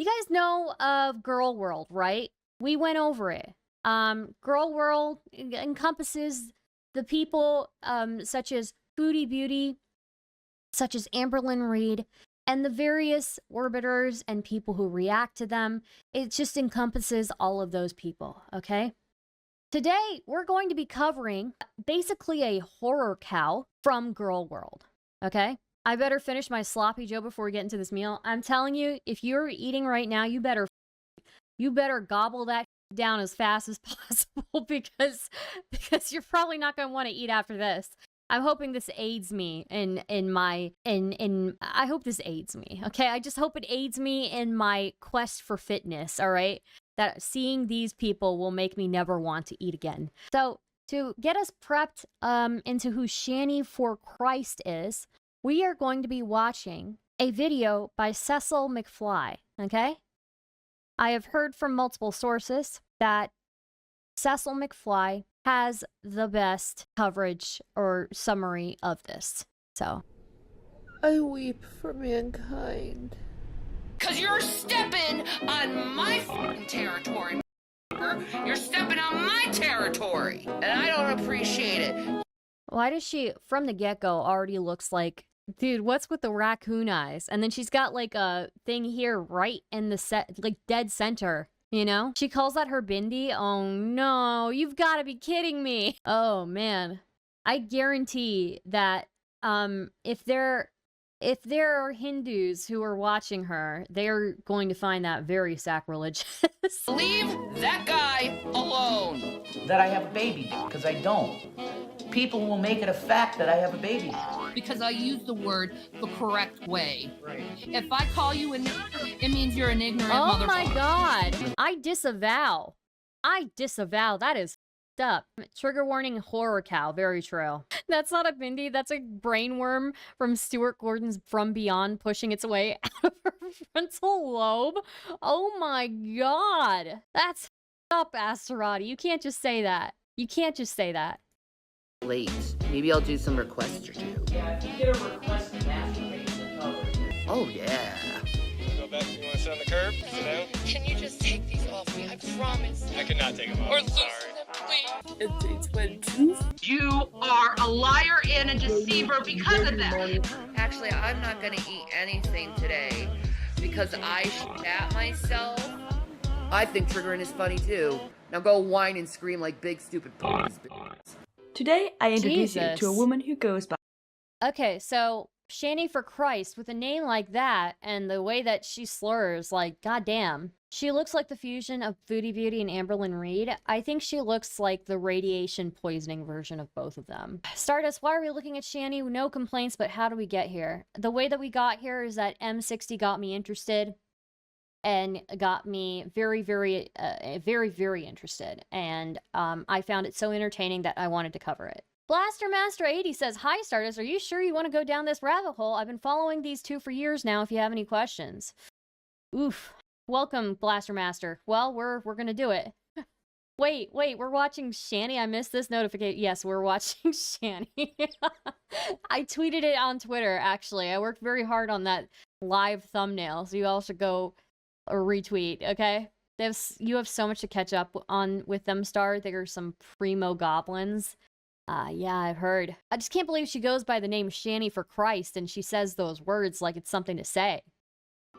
You guys know of Girl World, right? We went over it. Girl World encompasses the people such as Foodie Beauty, such as Amberlyn Reed, and the various orbiters and people who react to them. It just encompasses all of those people, okay? Today, we're going to be covering basically a horror cow from Girl World, okay? I better finish my sloppy Joe before we get into this meal. I'm telling you, if you're eating right now, you better gobble that down as fast as possible because you're probably not going to want to eat after this. I'm hoping this aids me I hope this aids me, okay? I just hope it aids me in my quest for fitness, all right? That seeing these people will make me never want to eat again. So, to get us prepped into who ShannyForChrist is, we are going to be watching a video by Cecil McFly, okay? I have heard from multiple sources that Cecil McFly has the best coverage or summary of this. So, I weep for mankind. 'Cause you're stepping on my fucking territory, motherfucker. You're stepping on my territory, and I don't appreciate it. why does she, from the get-go, already looks like, dude, what's with the raccoon eyes? And then she's got like a thing here right in the set, like dead center. You know? She calls that her bindi. Oh no, you've got to be kidding me. Oh man. I guarantee that if there are Hindus who are watching her, they're going to find that very sacrilegious. Leave that guy alone. That I have a baby, because I don't. People will make it a fact that I have a baby. Because I use the word the correct way. Right. If I call you an ignorant, it means you're an ignorant Oh motherfucker. my god. I disavow. That is f***ed up. Trigger warning, horror cow. Very true. That's not a bindi. That's a brainworm from Stuart Gordon's From Beyond pushing its way out of her frontal lobe. Oh my god. That's f***ed up, Asterati. You can't just say that. You can't just say that. Late. Maybe I'll do some requests or two. Yeah, if you get a request to masturbate, it's covered. Oh, yeah. Go back. You want to sit on the curb? Sit down? Can you just take these off me? I promise. I cannot take them off. Or I'm loosen sorry. them, please. It's when truth. You are a liar and a deceiver because of that. Actually, I'm not gonna eat anything today because I shat myself. I think triggering is funny too. Now go whine and scream like big stupid puppies. Today, I introduce you to a Jesus. woman who goes by Okay, so ShannyForChrist, with a name like that and the way that she slurs, like, goddamn. She looks like the fusion of Foodie Beauty and Amberlyn Reed. I think she looks like the radiation poisoning version of both of them. Stardust, why are we looking at Shanny? No complaints, but how do we get here? The way that we got here is that M60 got me interested and got me very, very interested. And I found it so entertaining that I wanted to cover it. Blaster Master 80 says, "Hi Stardust, are you sure you want to go down this rabbit hole? I've been following these two for years now if you have any questions." Oof. Welcome, Blaster Master. Well, we're gonna do it. Wait, we're watching Shanny? I missed this notification. Yes, we're watching Shanny. I tweeted it on Twitter, actually. I worked very hard on that live thumbnail, so you all should go retweet, okay? You have so much to catch up on with them, Star. There are some primo goblins. Yeah, I've heard. I just can't believe she goes by the name ShannyForChrist and she says those words like it's something to say.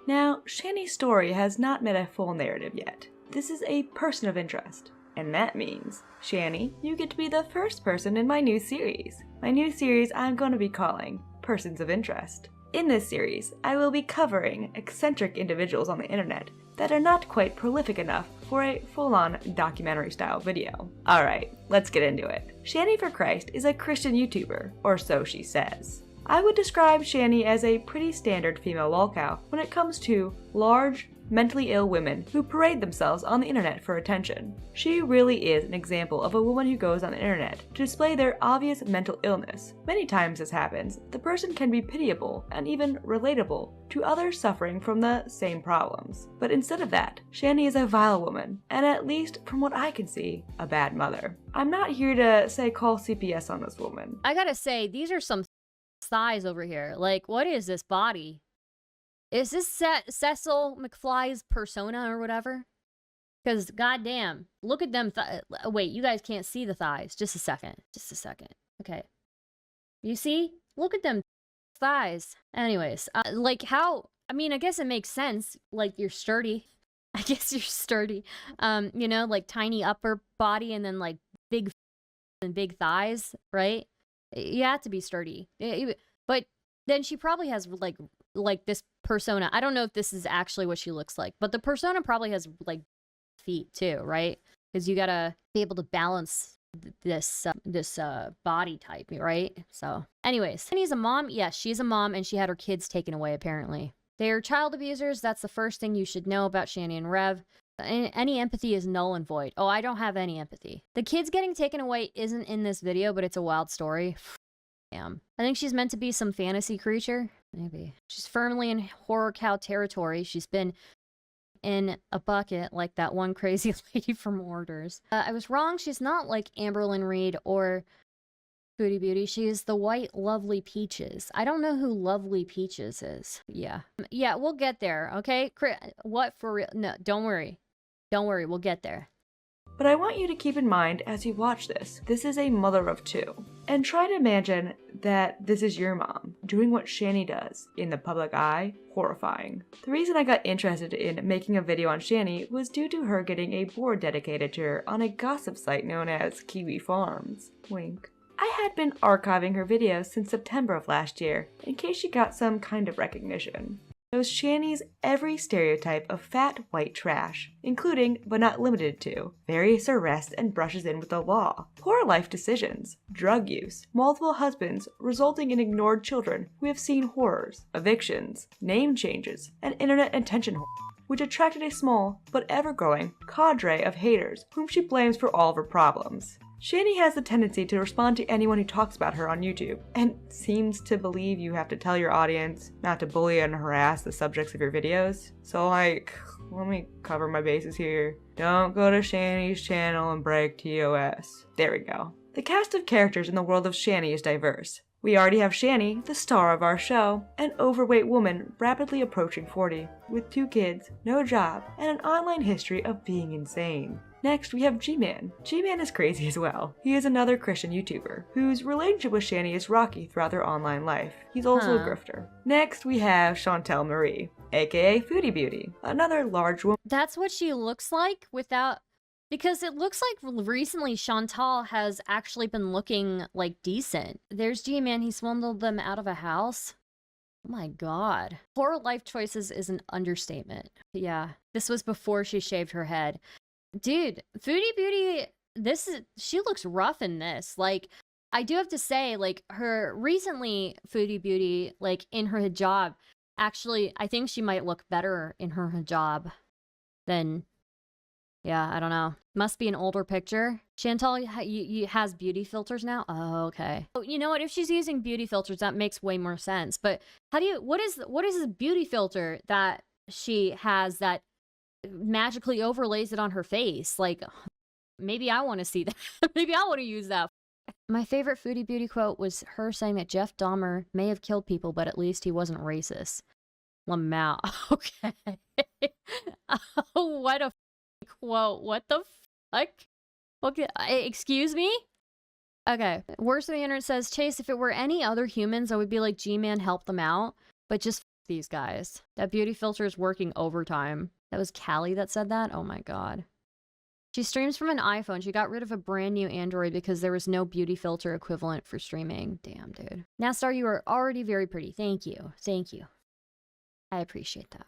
Now, Shanny's story has not met a full narrative yet. This is a person of interest. And that means, Shanny, you get to be the first person in my new series. My new series I'm going to be calling Persons of Interest. In this series, I will be covering eccentric individuals on the internet that are not quite prolific enough for a full-on documentary-style video. Alright, let's get into it. ShannyForChrist is a Christian YouTuber, or so she says. I would describe Shanny as a pretty standard female lolcow when it comes to large, mentally ill women who parade themselves on the internet for attention. She really is an example of a woman who goes on the internet to display their obvious mental illness. Many times this happens, the person can be pitiable and even relatable to others suffering from the same problems. But instead of that, Shanny is a vile woman, and at least from what I can see, a bad mother. I'm not here to say call CPS on this woman. I gotta say, these are some thighs over here. Like, what is this body? Is this Cecil McFly's persona or whatever? Because goddamn, look at them. Wait, you guys can't see the thighs. Just a second. Just a second. Okay. You see? Look at them thighs. Anyways, like how? I mean, I guess it makes sense. Like you're sturdy. I guess you're sturdy. You know, like tiny upper body and then like big and big thighs, right? You have to be sturdy. But then she probably has like this persona. I don't know if this is actually what she looks like, but the persona probably has like feet too, right? Because you gotta be able to balance this body type, right? So anyways, Shanny's a mom. Yes, she's a mom, and she had her kids taken away apparently. They are child abusers. That's the first thing you should know about Shanny and Rev. Any empathy is null and void. Oh, I don't have any empathy. The kids getting taken away isn't in this video, but it's a wild story. Damn. I think she's meant to be some fantasy creature. Maybe. She's firmly in horror cow territory. She's been in a bucket like that one crazy lady from Orders. I was wrong. She's not like Amberlynn Reed or Foodie Beauty. She's the white Lovely Peaches. I don't know who Lovely Peaches is. Yeah. Yeah, we'll get there, okay? What for real? No, don't worry. Don't worry, we'll get there. But I want you to keep in mind as you watch this is a mother of two. And try to imagine that this is your mom, doing what Shanny does in the public eye. Horrifying. The reason I got interested in making a video on Shanny was due to her getting a board dedicated to her on a gossip site known as Kiwi Farms. Wink. I had been archiving her videos since September of last year, in case she got some kind of recognition. Shows Shanny's every stereotype of fat white trash, including, but not limited to, various arrests and brushes in with the law, poor life decisions, drug use, multiple husbands resulting in ignored children who have seen horrors, evictions, name changes, and internet attention whore, which attracted a small, but ever-growing, cadre of haters whom she blames for all of her problems. Shanny has the tendency to respond to anyone who talks about her on YouTube, and seems to believe you have to tell your audience not to bully and harass the subjects of your videos. So like, let me cover my bases here. Don't go to Shanny's channel and break TOS. There we go. The cast of characters in the world of Shanny is diverse. We already have Shanny, the star of our show, an overweight woman rapidly approaching 40, with 2 kids, no job, and an online history of being insane. Next, we have G-Man. G-Man is crazy as well. He is another Christian YouTuber, whose relationship with Shanny is rocky throughout their online life. He's also a grifter. Next, we have Chantel Marie, aka Foodie Beauty, another large woman. That's what she looks like without... Because it looks like recently Chantal has actually been looking, like, decent. There's G-Man, he swindled them out of a house. Oh my god. Poor life choices is an understatement. Yeah, this was before she shaved her head. Dude, Foodie Beauty, she looks rough in this. Like, I do have to say, like, her recently, Foodie Beauty, like, in her hijab, actually, I think she might look better in her hijab than, yeah, I don't know. Must be an older picture. Chantal you has beauty filters now? Oh, okay. Oh, you know what? If she's using beauty filters, that makes way more sense. But what is this beauty filter that she has that magically overlays it on her face? Like, maybe I want to see that. Maybe I want to use that. My favorite Foodie Beauty quote was her saying that Jeff Dahmer may have killed people, but at least he wasn't racist. Lamau. Okay. Oh, what a quote. What the fuck? Okay, excuse me? Okay. Worst of the internet says, Chase, if it were any other humans, I would be like, G-Man, help them out. But just these guys. That beauty filter is working overtime. That was Callie that said that? Oh my god. She streams from an iPhone. She got rid of a brand new Android because there was no beauty filter equivalent for streaming. Damn, dude. Nastar, you are already very pretty. Thank you. Thank you. I appreciate that.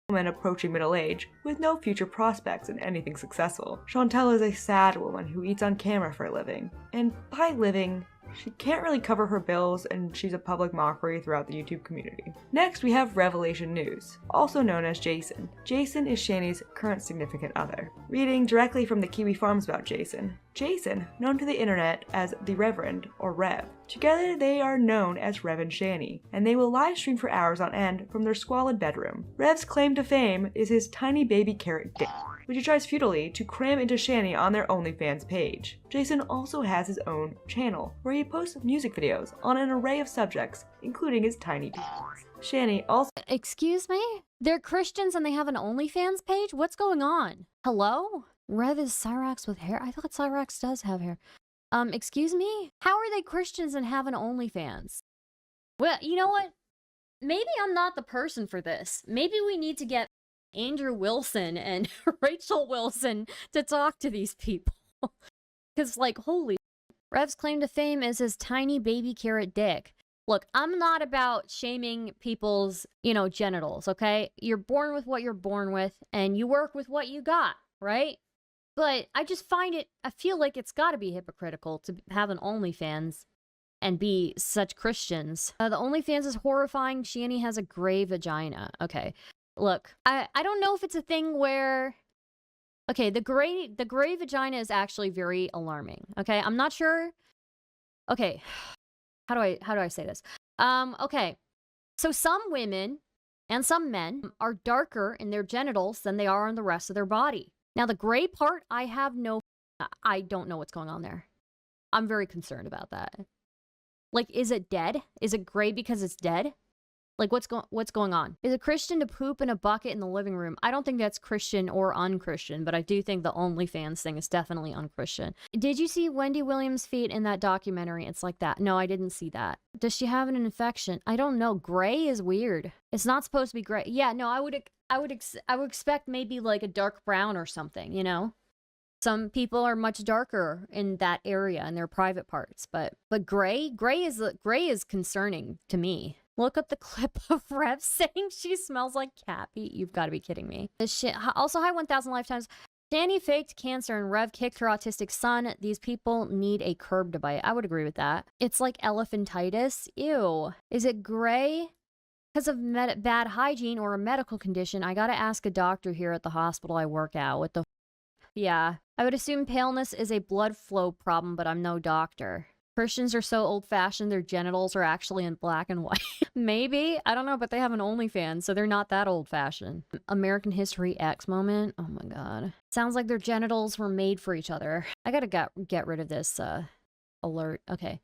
Woman approaching middle age, with no future prospects in anything successful. Chantel is a sad woman who eats on camera for a living. And by living, she can't really cover her bills, and she's a public mockery throughout the YouTube community. Next, we have Revelation News, also known as Jason. Jason is Shanny's current significant other. Reading directly from the Kiwi Farms about Jason. Jason, known to the internet as the Reverend, or Rev. Together they are known as Rev and Shanny, and they will live stream for hours on end from their squalid bedroom. Rev's claim to fame is his tiny baby carrot dick, which he tries futilely to cram into Shanny on their OnlyFans page. Jason also has his own channel, where he posts music videos on an array of subjects, including his tiny penis. Shanny also Excuse me? They're Christians and they have an OnlyFans page? What's going on? Hello? Rev is Cyrax with hair? I thought Cyrax does have hair. Excuse me? How are they Christians and have an OnlyFans? Well, you know what? Maybe I'm not the person for this. Maybe we need to get Andrew Wilson and Rachel Wilson to talk to these people. Because, like, holy... Rev's claim to fame is his tiny baby carrot dick. Look, I'm not about shaming people's, genitals, okay? You're born with what you're born with, and you work with what you got, right? But I just I feel like it's gotta be hypocritical to have an OnlyFans and be such Christians. The OnlyFans is horrifying. Shanny has a gray vagina. Okay, look, I don't know if it's a thing where... Okay, the gray vagina is actually very alarming. Okay, I'm not sure. Okay, how do I say this? Okay, so some women and some men are darker in their genitals than they are on the rest of their body. Now, the gray part, I don't know what's going on there. I'm very concerned about that. Like, is it dead? Is it gray because it's dead? Like, what's going on? Is it Christian to poop in a bucket in the living room? I don't think that's Christian or unchristian, but I do think the OnlyFans thing is definitely unchristian. Did you see Wendy Williams' feet in that documentary? It's like that. No, I didn't see that. Does she have an infection? I don't know. Gray is weird. It's not supposed to be gray. Yeah, no, I would expect maybe like a dark brown or something, Some people are much darker in that area in their private parts, but gray is concerning to me. Look up the clip of Rev saying she smells like cat pee. You've got to be kidding me. This shit. Also, hi 1,000 lifetimes. Shanny faked cancer and Rev kicked her autistic son. These people need a curb to bite. I would agree with that. It's like elephantitis. Ew. Is it gray? Because of bad hygiene or a medical condition, I gotta ask a doctor here at the hospital I work at. What the Yeah. I would assume paleness is a blood flow problem, but I'm no doctor. Christians are so old-fashioned, their genitals are actually in black and white. Maybe. I don't know, but they have an OnlyFans, so they're not that old-fashioned. American History X moment. Oh my god. Sounds like their genitals were made for each other. I gotta get rid of this alert. Okay.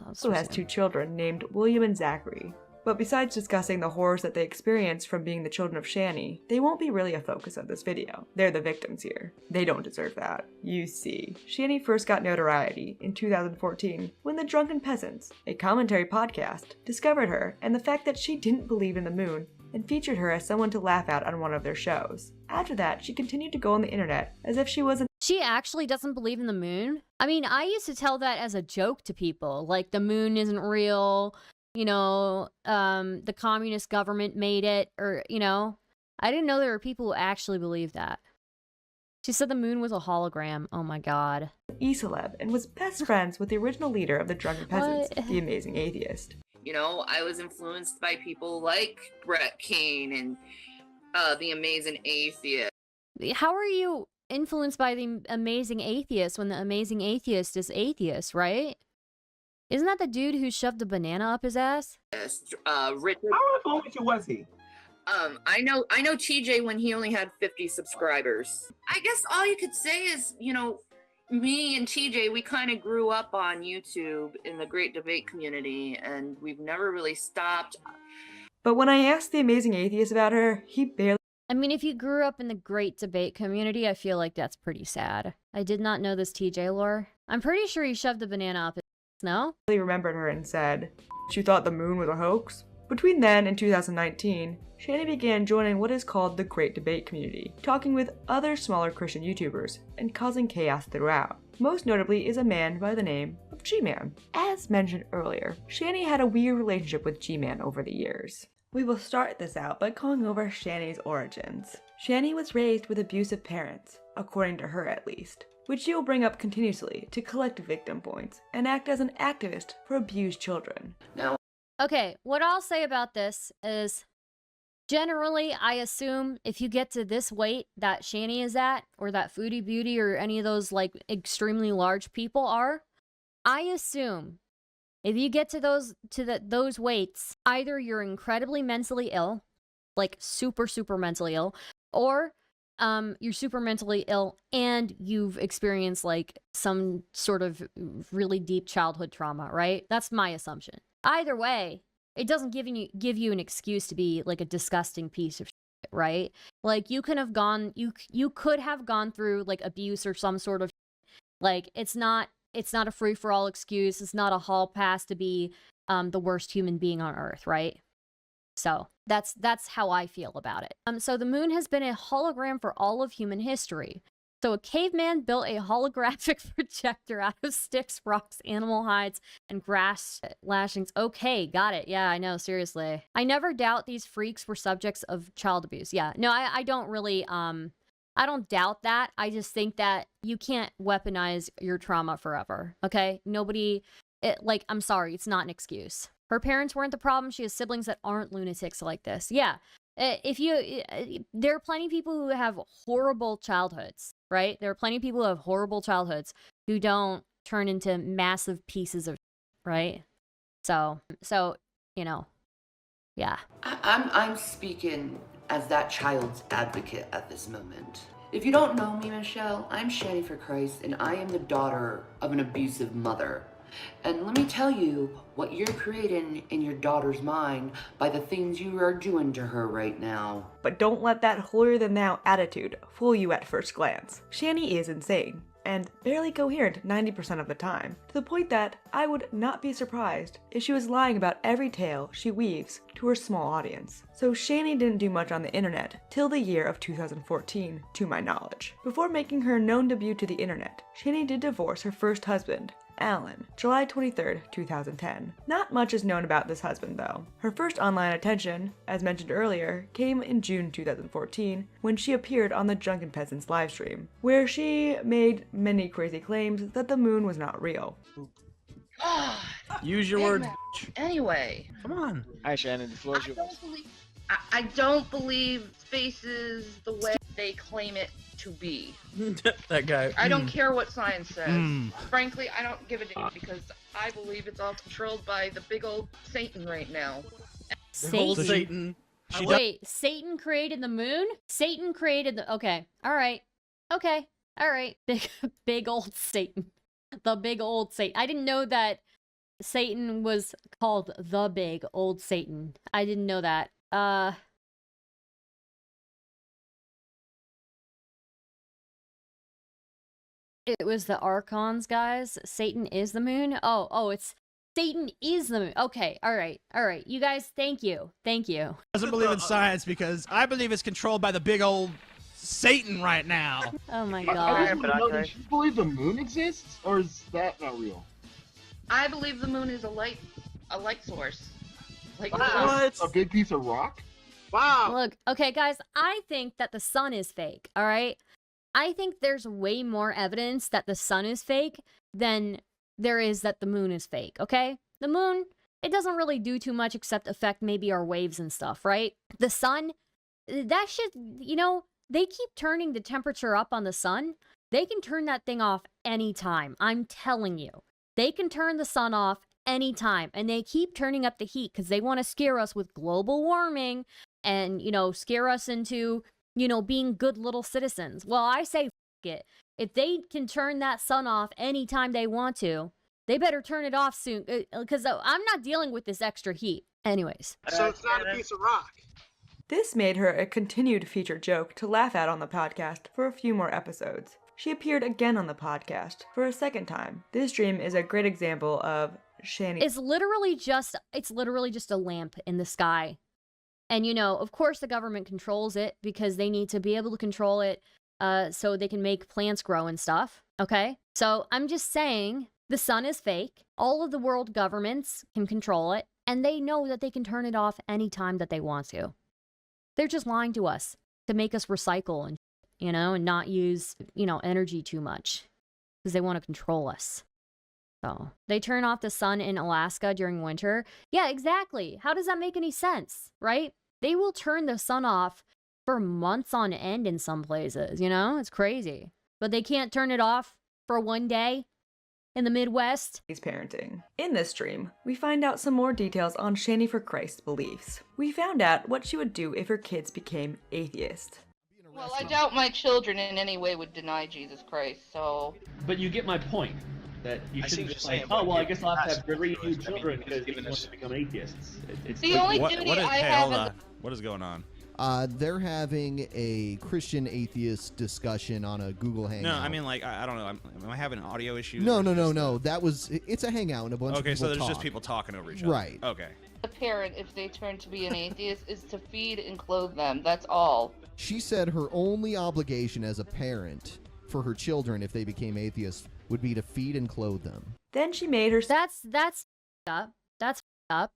also has 2 children named William and Zachary. But besides discussing the horrors that they experience from being the children of Shanny, they won't be really a focus of this video. They're the victims here. They don't deserve that. You see, Shanny first got notoriety in 2014 when the Drunken Peasants, a commentary podcast, discovered her and the fact that she didn't believe in the moon and featured her as someone to laugh at on one of their shows. After that, she continued to go on the internet as if she wasn't. She actually doesn't believe in the moon? I mean, I used to tell that as a joke to people, like the moon isn't real. The communist government made it, or, I didn't know there were people who actually believed that. She said the moon was a hologram. Oh my god. E-celeb and was best friends with the original leader of the Drunken Peasants, the Amazing Atheist. I was influenced by people like Brett Kane and the Amazing Atheist. How are you influenced by the Amazing Atheist when the Amazing Atheist is atheist, right? Isn't that the dude who shoved a banana up his ass? Yes, Richard. How influential was he? I know TJ when he only had 50 subscribers. I guess all you could say is, me and TJ, we kind of grew up on YouTube in the Great Debate community, and we've never really stopped. But when I asked the Amazing Atheist about her, he barely... I mean, if you grew up in the Great Debate community, I feel like that's pretty sad. I did not know this TJ lore. I'm pretty sure he shoved a banana up his ass, no? remembered her and said, she thought the moon was a hoax. Between then and 2019, Shanny began joining what is called the Great Debate community, talking with other smaller Christian YouTubers and causing chaos throughout. Most notably is a man by the name of G-Man. As mentioned earlier, Shanny had a weird relationship with G-Man over the years. We will start this out by going over Shanny's origins. Shanny was raised with abusive parents, according to her at least, which she will bring up continuously to collect victim points and act as an activist for abused children. Now, okay, what I'll say about this is, generally, I assume if you get to this weight that Shanny is at, or that Foodie Beauty or any of those like extremely large people are, I assume if you get to those weights, either you're incredibly mentally ill, like super mentally ill, or you're super mentally ill and you've experienced like some sort of really deep childhood trauma, right? That's my assumption. Either way, it doesn't give you an excuse to be like a disgusting piece of shit, right? Like you could have gone through like abuse or some sort of shit. Like it's not a free for all excuse. It's not a hall pass to be the worst human being on earth, right? So that's how I feel about it. So the moon has been a hologram for all of human history. So a caveman built a holographic projector out of sticks, rocks, animal hides, and grass lashings. Okay, got it. Yeah, I know, seriously. I never doubt these freaks were subjects of child abuse. Yeah, no, I don't really, I don't doubt that. I just think that you can't weaponize your trauma forever, okay? I'm sorry, it's not an excuse. Her parents weren't the problem. She has siblings that aren't lunatics like this. Yeah, there are plenty of people who have horrible childhoods, right? There are plenty of people who have horrible childhoods who don't turn into massive pieces of, right? So yeah. I'm speaking as that child's advocate at this moment. If you don't know me, Michelle, I'm ShannyForChrist, and I am the daughter of an abusive mother. And let me tell you what you're creating in your daughter's mind by the things you are doing to her right now. But don't let that holier-than-thou attitude fool you at first glance. Shanny is insane, and barely coherent 90% of the time, to the point that I would not be surprised if she was lying about every tale she weaves to her small audience. So Shanny didn't do much on the internet till the year of 2014, to my knowledge. Before making her known debut to the internet, Shanny did divorce her first husband, Alan, July 23rd, 2010. Not much is known about this husband though. Her first online attention, as mentioned earlier, came in June 2014 when she appeared on the Drunken Peasants livestream, where she made many crazy claims that the moon was not real. God. Use your words. Anyway. Come on. Hi, Shannon. The floor is yours. I don't believe space is the way they claim it to be. That guy. I don't care what science says. Frankly, I don't give a damn because I believe it's all controlled by the big old Satan right now. Satan. Wait, Satan created the moon? Satan created the... Okay. All right. Big old Satan. The big old Satan. I didn't know that Satan was called the big old Satan. I didn't know that. It was the Archons, guys. Satan is the moon. Oh, it's Satan is the moon. Okay, all right. You guys, thank you. Doesn't believe in science because I believe it's controlled by the big old Satan right now. Oh my I god. do you believe the moon exists, or is that not real? I believe the moon is a light source. Like What? A big piece of rock? Wow. Look, okay, guys, I think that the sun is fake, all right? I think there's way more evidence that the sun is fake than there is that the moon is fake, okay? The moon, it doesn't really do too much except affect maybe our waves and stuff, right? The sun, that shit, they keep turning the temperature up on the sun. They can turn that thing off anytime. I'm telling you. They can turn the sun off anytime. And they keep turning up the heat because they want to scare us with global warming and, scare us into, being good little citizens. Well, I say f it. If they can turn that sun off anytime they want to, they better turn it off soon because I'm not dealing with this extra heat. Anyways. So it's not a piece of rock. This made her a continued featured joke to laugh at on the podcast for a few more episodes. She appeared again on the podcast for a second time. This dream is a great example of Shanny. It's literally just a lamp in the sky. And, of course the government controls it because they need to be able to control it so they can make plants grow and stuff, okay? So I'm just saying the sun is fake. All of the world governments can control it, and they know that they can turn it off anytime that they want to. They're just lying to us to make us recycle and, and not use, energy too much because they want to control us. So they turn off the sun in Alaska during winter. Yeah, exactly. How does that make any sense, right? They will turn the sun off for months on end in some places, It's crazy. But they can't turn it off for one day in the Midwest. He's parenting. In this stream, we find out some more details on ShannyForChrist's beliefs. We found out what she would do if her kids became atheist. Well, I doubt my children in any way would deny Jesus Christ, so... But you get my point. That you I see shouldn't what just you're like, saying, oh but well, I you guess I'll have to ask have 3 for new it. I mean, children he's because he given wants us- to become atheists. It's The like- only What duty is, I hey, have hold as on. What is going on? They're having a Christian atheist discussion on a Google Hangout. No, I mean, like, I don't know. Am I having audio issues? No, or no, is it no, just no. That was, it's a hangout and a bunch of Okay, people so there's talk. just people talking over each other. Right. Okay. a parent, if they turn to be an atheist, is to feed and clothe them. That's all. She said her only obligation as a parent for her children, if they became atheists, would be to feed and clothe them. Then she made her. That's up. That's up,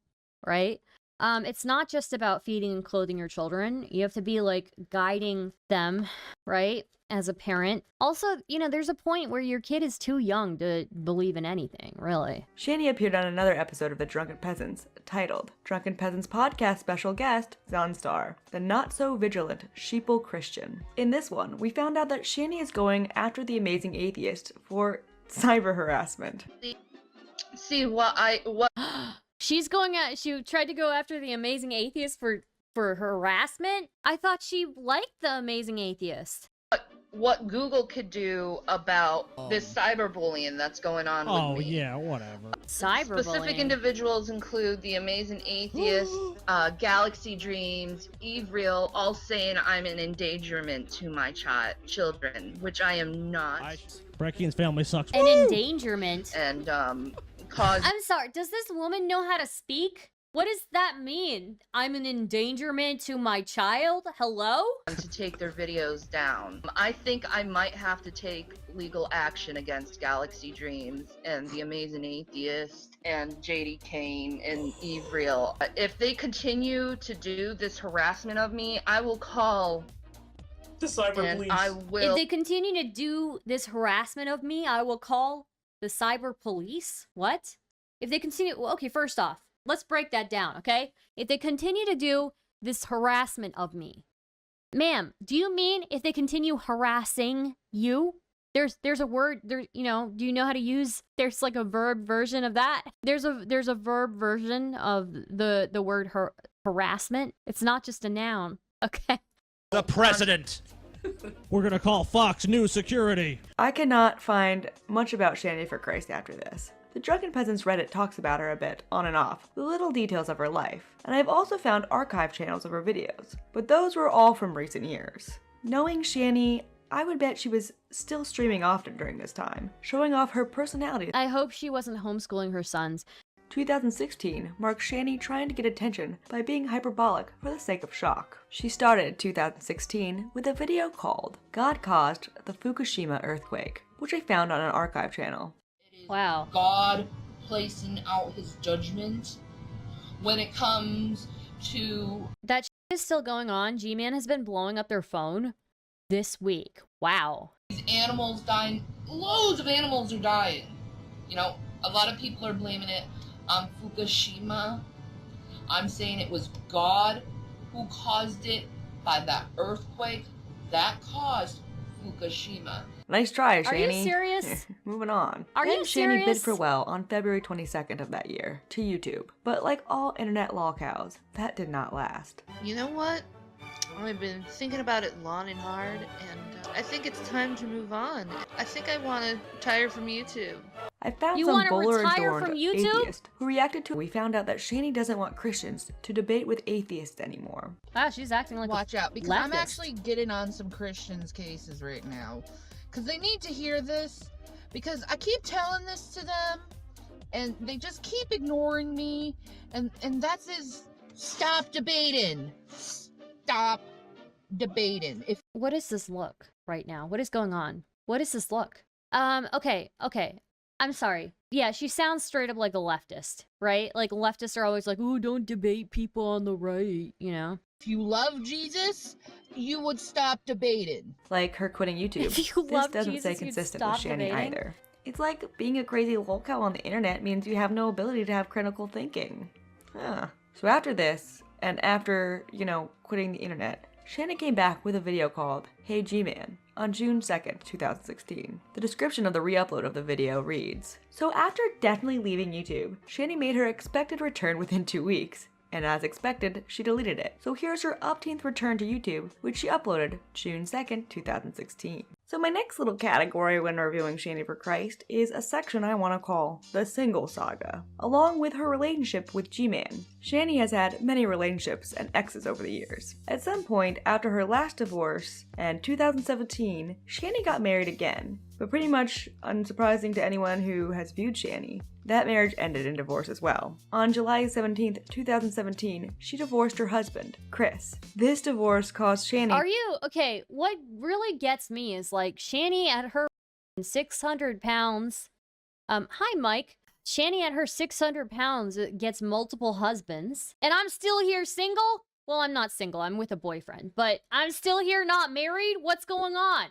right? It's not just about feeding and clothing your children. You have to be like guiding them, right? As a parent. Also, you know, there's a point where your kid is too young to believe in anything, really. Shanny appeared on another episode of The Drunken Peasants, titled Drunken Peasants Podcast Special Guest, Zonstar, the not-so-vigilant sheeple Christian. In this one, we found out that Shanny is going after the amazing atheist for cyber harassment. See, She's going at, she tried to go after the amazing atheist for harassment? I thought she liked the amazing atheist. what Google could do about this cyberbullying that's going on with me. Yeah, whatever. Specific individuals include the amazing atheist, Galaxy Dreams, Eve Real, all saying I'm an endangerment to my children, which I am not. Breckian's family sucks. An endangerment. And cause. I'm sorry. Does this woman know how to speak? What does that mean? I'm an endangerment to my child? Hello? To take their videos down. I think I might have to take legal action against Galaxy Dreams and the Amazing Atheist and JD Kane and Eve Real. If they continue to do this harassment of me, I will call the cyber police. I will. If they continue to do this harassment of me, I will call the cyber police? What? If they continue, well, okay, first off, let's break that down, okay? If they continue to do this harassment of me, ma'am, do you mean if they continue harassing you? There's a word there, you know, do you know how to use, there's like a verb version of that? There's a verb version of the word harassment. It's not just a noun, okay? The president. We're gonna call Fox News Security. I cannot find much about ShannyForChrist after this. The Drunken Peasants Reddit talks about her a bit, on and off, with little details of her life, and I've also found archive channels of her videos, but those were all from recent years. Knowing Shanny, I would bet she was still streaming often during this time, showing off her personality. I hope she wasn't homeschooling her sons. 2016 marked Shanny trying to get attention by being hyperbolic for the sake of shock. She started 2016 with a video called God Caused the Fukushima Earthquake, which I found on an archive channel. Wow. God placing out his judgment when it comes to... That is still going on. G-Man has been blowing up their phone this week. Wow. These animals dying. Loads of animals are dying. You know, a lot of people are blaming it on Fukushima. I'm saying it was God who caused it by that earthquake that caused Fukushima. Nice try, Are Shanny. you serious? Moving on. Are Then you Shanny bid serious? farewell on February 22nd of that year to YouTube. But like all internet lolcows, that did not last. You know what? I've been thinking about it long and hard, and I think it's time to move on. I think I want to retire from YouTube. I found You some wanna bowler retire adorned from YouTube? atheist who reacted to. We found out that Shanny doesn't want Christians to debate with atheists anymore. Wow, she's acting like Watch out, because leftist. I'm actually getting on some Christians' cases right now. Because they need to hear this. Because I keep telling this to them, and they just keep ignoring me. And that's stop debating. Stop debating. What is this look right now? What is going on? What is this look? Okay. I'm sorry. Yeah, she sounds straight up like a leftist, right? Like leftists are always like, "Ooh, don't debate people on the right," you know? If you love Jesus, you would stop debating. Like her quitting YouTube. If you This love doesn't Jesus, stay you'd consistent with stop Shanny debating? either. It's like being a crazy lolcow on the internet means you have no ability to have critical thinking. Huh. So after this, and after, quitting the internet, Shanny came back with a video called Hey G-Man on June 2nd, 2016. The description of the re-upload of the video reads, "So after definitely leaving YouTube, Shanny made her expected return within 2 weeks, and as expected, she deleted it. So here's her 18th return to YouTube, which she uploaded June 2nd, 2016. So my next little category when reviewing Shanny for Christ is a section I want to call the Single Saga, along with her relationship with G-Man. Shanny has had many relationships and exes over the years. At some point after her last divorce in 2017, Shanny got married again, but pretty much unsurprising to anyone who has viewed Shanny, that marriage ended in divorce as well. On July 17th, 2017, she divorced her husband, Chris. This divorce caused Shanny— Okay, what really gets me is like Shanny at her 600 pounds. Hi Mike. Shanny at her 600 pounds gets multiple husbands. And I'm still here single? Well, I'm not single, I'm with a boyfriend. But I'm still here not married? What's going on?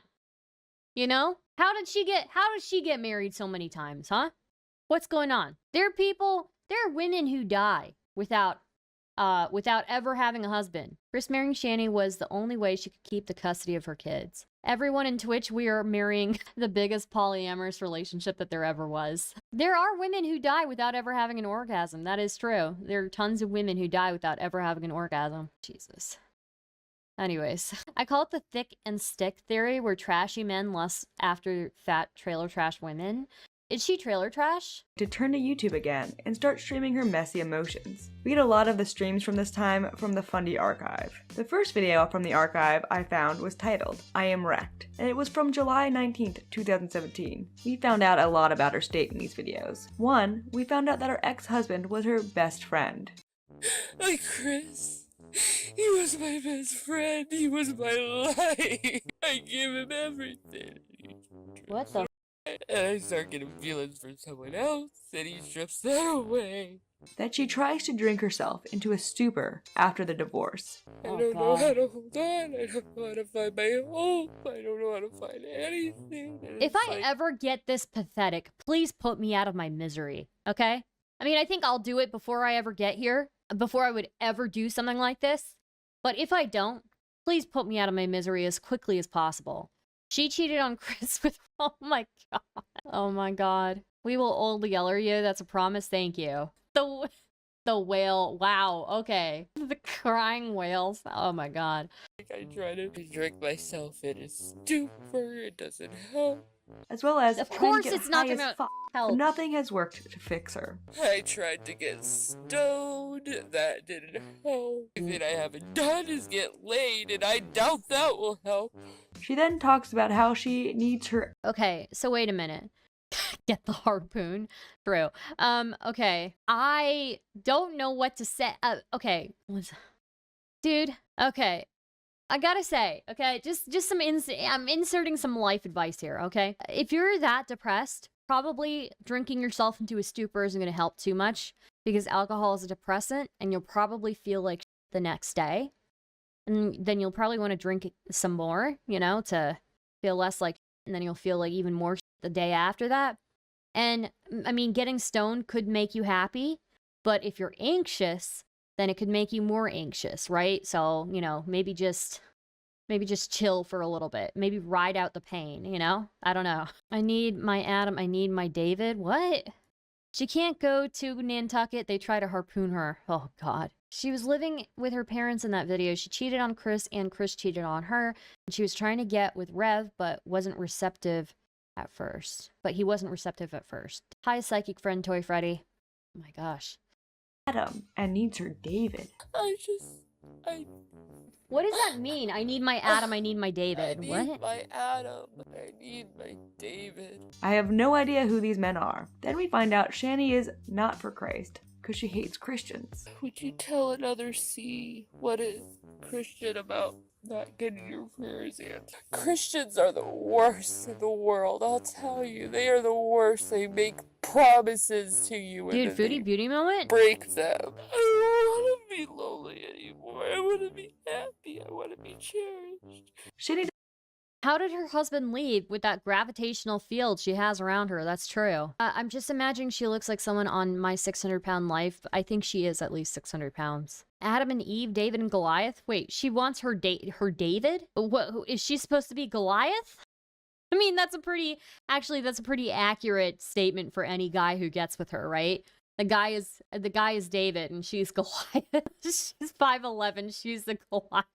You know? How did she get married so many times, huh? What's going on? There are women who die without ever having a husband. Chris marrying Shanny was the only way she could keep the custody of her kids. Everyone in Twitch, we are marrying the biggest polyamorous relationship that there ever was. There are women who die without ever having an orgasm. That is true. There are tons of women who die without ever having an orgasm. Jesus. Anyways, I call it the thick and stick theory, where trashy men lust after fat trailer trash women. Is she trailer trash? To turn to YouTube again and start streaming her messy emotions. We get a lot of the streams from this time from the Fundy archive. The first video from the archive I found was titled, I Am Wrecked, and it was from July 19th, 2017. We found out a lot about her state in these videos. One, we found out that her ex-husband was her best friend. Like Chris, he was my best friend, he was my life. I gave him everything. What the? And I start getting feelings for someone else, and he strips that away. That she tries to drink herself into a stupor after the divorce. I don't know how to hold on, I don't know how to find my hope, I don't know how to find anything. If I ever get this pathetic, please put me out of my misery, okay? I mean, I think I'll do it before I ever get here, before I would ever do something like this. But if I don't, please put me out of my misery as quickly as possible. She cheated on Chris with, oh my god. Oh my god. We will old yeller you, that's a promise, thank you. The whale, wow, okay. The crying whales, oh my god. I try to drink myself in a stupor, it doesn't help. As well as, of course it's not gonna help. Nothing has worked to fix her. I tried to get stoned, that didn't help. The thing I haven't done is get laid, and I doubt that will help. She then talks about how she needs her— Okay, so wait a minute. Get the harpoon. True. Okay. I don't know what to say. Okay. Dude, okay. I gotta say, okay, just some I'm inserting some life advice here, okay? If you're that depressed, probably drinking yourself into a stupor isn't gonna help too much, because alcohol is a depressant, and you'll probably feel like the next day. And then you'll probably want to drink some more, you know, to feel less like, and then you'll feel like even more the day after that. And I mean, getting stoned could make you happy, but if you're anxious, then it could make you more anxious, right? So, you know, maybe just chill for a little bit. Maybe ride out the pain, you know? I don't know. I need my Adam, I need my David. What? She can't go to Nantucket. They try to harpoon her. Oh, God. She was living with her parents in that video. She cheated on Chris, and Chris cheated on her. And she was trying to get with Rev, but wasn't receptive at first. But he wasn't receptive at first. Hi, psychic friend Toy Freddy. Oh my gosh. Adam and needs her David. What does that mean? I need my Adam, I need my David. I need what? my Adam, I need my David. I have no idea who these men are. Then we find out Shanny is not for Christ, because she hates Christians. Would you tell another C what is Christian about not getting your prayers answered? Christians are the worst in the world, I'll tell you. They are the worst. They make promises to you. Dude, foodie beauty moment? Break them. I don't want to be lonely anymore. I want to be happy. I want to be cherished. Shanny. How did her husband leave with that gravitational field she has around her? That's true. I'm just imagining she looks like someone on My 600-Pound Life. I think she is at least 600 pounds. Adam and Eve, David and Goliath? Wait, she wants her David? What, is she supposed to be Goliath? I mean, that's a pretty accurate statement for any guy who gets with her, right? The guy is David and she's Goliath. She's 5'11", she's the Goliath.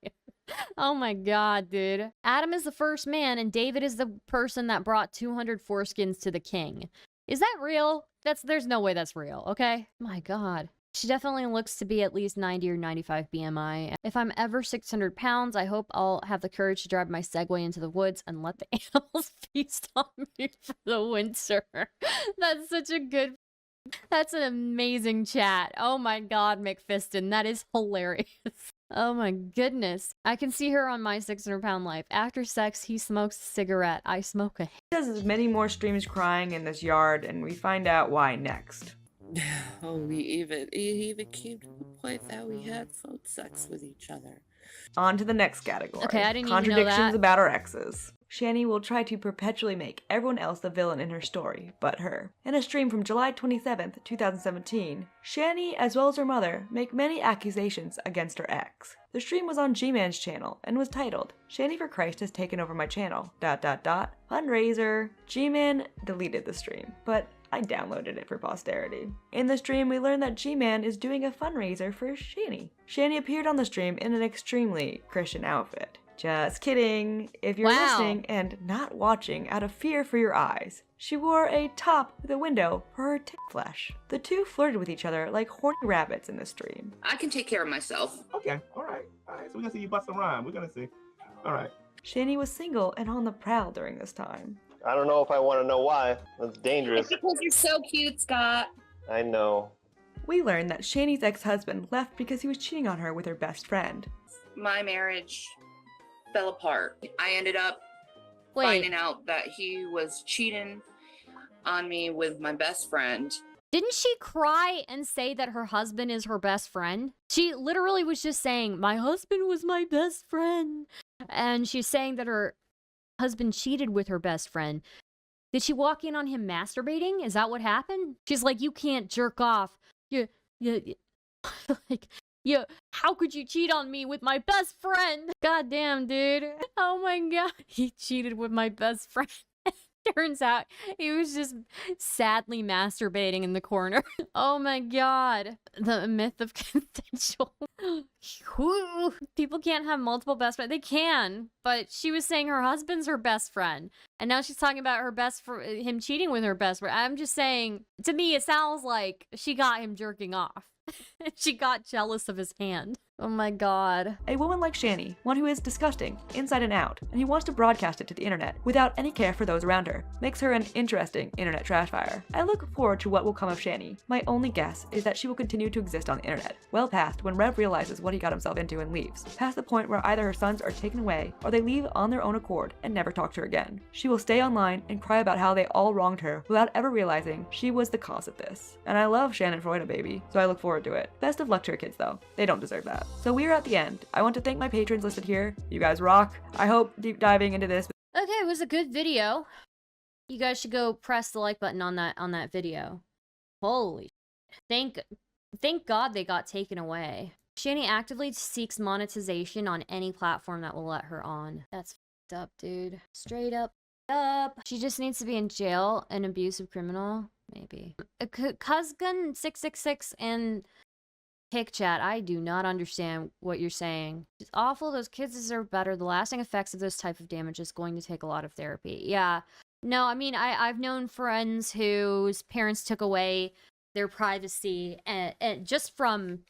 Oh my god, dude. Adam is the first man, and David is the person that brought 200 foreskins to the king. Is that real? There's no way that's real, okay? My god. She definitely looks to be at least 90 or 95 BMI. If I'm ever 600 pounds, I hope I'll have the courage to drive my Segway into the woods and let the animals feast on me for the winter. That's such a good... That's an amazing chat. Oh my god, McFiston. That is hilarious. Oh my goodness. I can see her on my 600-pound life. After sex, he smokes a cigarette. I smoke a... He does many more streams crying in this yard, and we find out why next. Oh, it even came to the point that we had phone sex with each other. On to the next category. Okay, I didn't even know Contradictions that. about our exes. Shanny will try to perpetually make everyone else the villain in her story, but her. In a stream from July 27th, 2017, Shanny, as well as her mother, make many accusations against her ex. The stream was on G-Man's channel and was titled, ShannyForChrist has taken over my channel, ... fundraiser. G-Man deleted the stream, but I downloaded it for posterity. In the stream, we learned that G-Man is doing a fundraiser for Shanny. Shanny appeared on the stream in an extremely Christian outfit. Just kidding. If you're listening and not watching out of fear for your eyes, she wore a top with a window for her tit flesh. The two flirted with each other like horny rabbits in the stream. I can take care of myself. Okay, alright. So we're gonna see you bust a rhyme. We're gonna see. Alright. Shanny was single and on the prowl during this time. I don't know if I want to know why. That's dangerous. Because you're so cute, Scott. I know. We learned that Shanny's ex-husband left because he was cheating on her with her best friend. My marriage fell apart. I ended up finding out that he was cheating on me with my best friend. Didn't she cry and say that her husband is her best friend? She literally was just saying, my husband was my best friend. And she's saying that her husband cheated with her best friend. Did she walk in on him masturbating? Is that what happened? She's like, you can't jerk off. How could you cheat on me with my best friend? God damn, dude. Oh my god. He cheated with my best friend. Turns out he was just sadly masturbating in the corner. Oh my god. The myth of consensual. People can't have multiple best friends. They can, but she was saying her husband's her best friend. And now she's talking about him cheating with her best friend. I'm just saying, to me, it sounds like she got him jerking off. She got jealous of his hand. Oh my god. A woman like Shanny, one who is disgusting, inside and out, and who wants to broadcast it to the internet without any care for those around her, makes her an interesting internet trash fire. I look forward to what will come of Shanny. My only guess is that she will continue to exist on the internet, well past when Rev realizes what he got himself into and leaves, past the point where either her sons are taken away or they leave on their own accord and never talk to her again. She will stay online and cry about how they all wronged her without ever realizing she was the cause of this. And I love Shannon Freud, baby, so I look forward to it. Best of luck to her kids though. They don't deserve that. So we are at the end. I want to thank my patrons listed here. You guys rock. I hope deep diving into this. Okay, it was a good video. You guys should go press the like button on that video. Holy shit. Thank God they got taken away. Shanny actively seeks monetization on any platform that will let her on. That's f***ed up, dude. Straight up. She just needs to be in jail, an abusive criminal. Maybe. Cuzgun666 and Hick chat, I do not understand what you're saying. It's awful. Those kids deserve better. The lasting effects of this type of damage is going to take a lot of therapy. Yeah. No, I mean, I've known friends whose parents took away their privacy and just from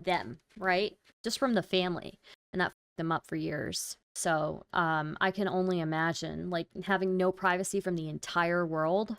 them, right? Just from the family. And that fucked them up for years. So I can only imagine, like, having no privacy from the entire world.